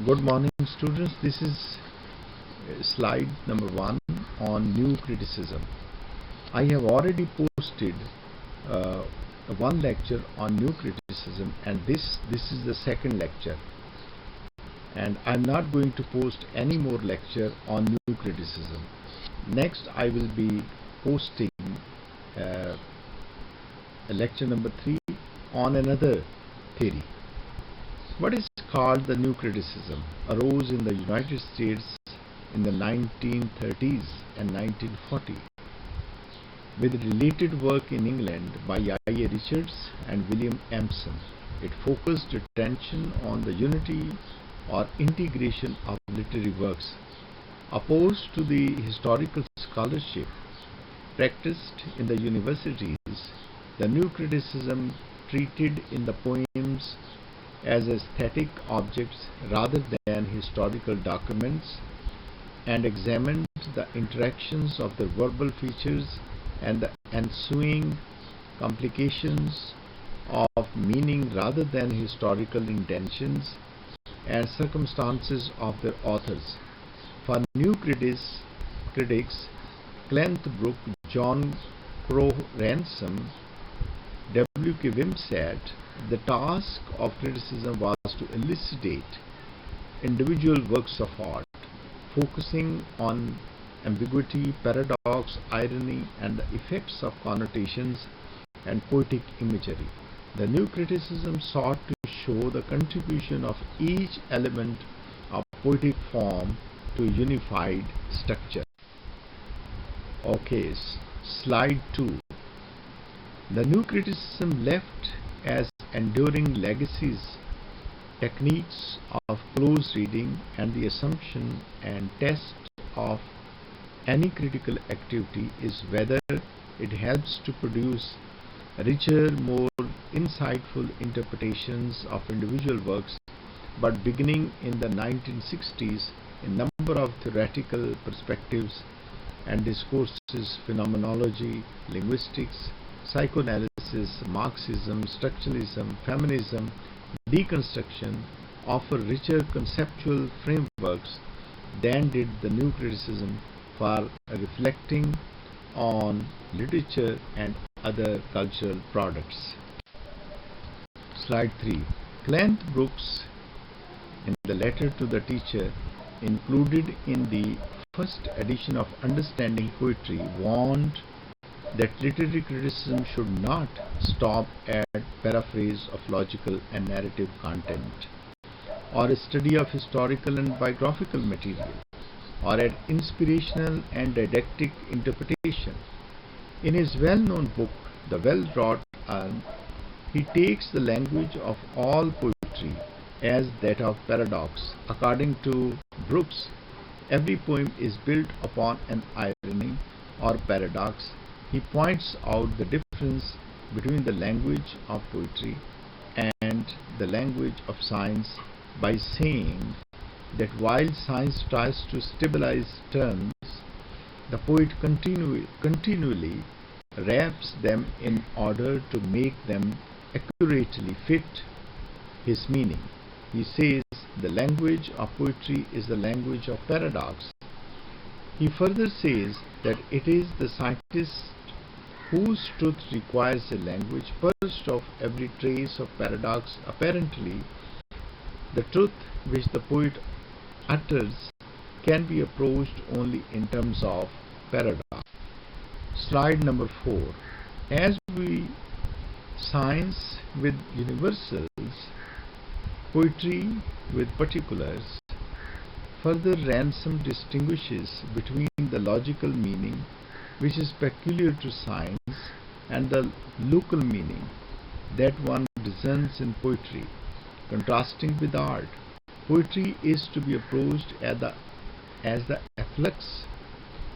Good morning, students. This is slide number 1 on new criticism. I have already posted uh, one lecture on new criticism, and this is the second lecture. And I'm not going to post any more lecture on new criticism. Next, I will be posting uh, lecture number 3 on another theory. What is called the new criticism arose in the United States in the 1930s and 1940, with related work in England by I.A. Richards and William Empson. It focused attention on the unity or integration of literary works, opposed to the historical scholarship practiced in the universities. The new criticism treated in the poems as aesthetic objects rather than historical documents, and examined the interactions of their verbal features and the ensuing complications of meaning rather than historical intentions and circumstances of their authors. For new critics Clenthbrook, John Crowe Ransom, W.K. Wimsatt, the task of criticism was to elucidate individual works of art, focusing on ambiguity, paradox, irony, and the effects of connotations and poetic imagery. The new criticism sought to show the contribution of each element of poetic form to a unified structure. Okay, slide 2. The new criticism left as enduring legacies techniques of close reading and the assumption and test of any critical activity is whether it helps to produce richer, more insightful interpretations of individual works. But beginning in the 1960s, a number of theoretical perspectives and discourses, phenomenology, linguistics, psychoanalysis, Marxism, structuralism, feminism, deconstruction offer richer conceptual frameworks than did the new criticism for reflecting on literature and other cultural products. Slide 3. Clenthbrook's, in the letter to the teacher included in the first edition of Understanding Poetry, warned that literary criticism should not stop at paraphrase of logical and narrative content, or a study of historical and biographical material, or at inspirational and didactic interpretation. In his well-known book, The Well-Wrought Urn, he takes the language of all poetry as that of paradox. According to Brooks, every poem is built upon an irony or paradox. He points out the difference between the language of poetry and the language of science by saying that while science tries to stabilize terms, the poet continually wraps them in order to make them accurately fit his meaning. He says the language of poetry is the language of paradox. He further says that it is the scientist whose truth requires a language purged of every trace of paradox. Apparently, the truth which the poet utters can be approached only in terms of paradox. Slide number 4. As we science with universals, poetry with particulars, further Ransom distinguishes between the logical meaning, which is peculiar to science, and the local meaning that one discerns in poetry. Contrasting with art, poetry is to be approached as the efflux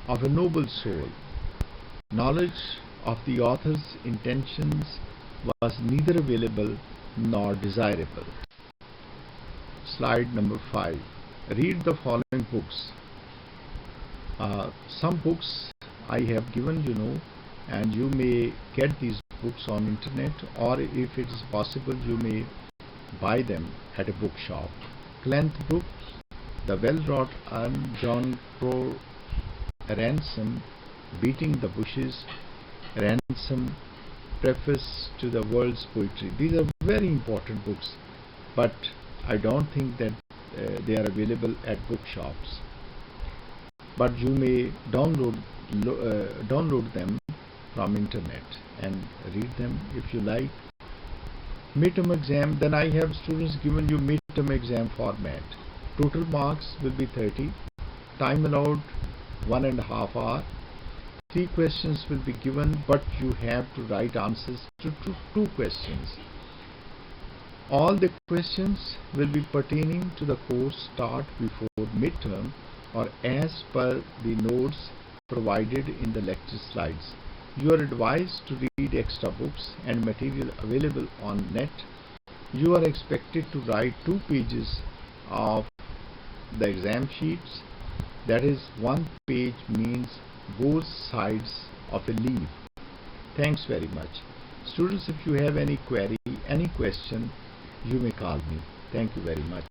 of a noble soul. Knowledge of the author's intentions was neither available nor desirable. Slide number 5. Read the following books. Some books I have given, and you may get these books on internet, or if it is possible, you may buy them at a bookshop. Clanth Books, The Well-Wrought Urn, John Crowe Ransom, Beating the Bushes, Ransom, Preface to the World's Poetry. These are very important books, but I don't think that they are available at bookshops. But you may download them from internet and read them if you like. Midterm exam, then I have students given you midterm exam format. Total marks will be 30. Time allowed 1.5 hours. 3 questions will be given, but you have to write answers to 2 questions. All the questions will be pertaining to the course start before midterm or as per the notes provided in the lecture slides. You are advised to read extra books and material available on net. You are expected to write 2 pages of the exam sheets. That is, 1 page means both sides of a leaf. Thanks very much. Students, if you have any query, any question, you may call me. Thank you very much.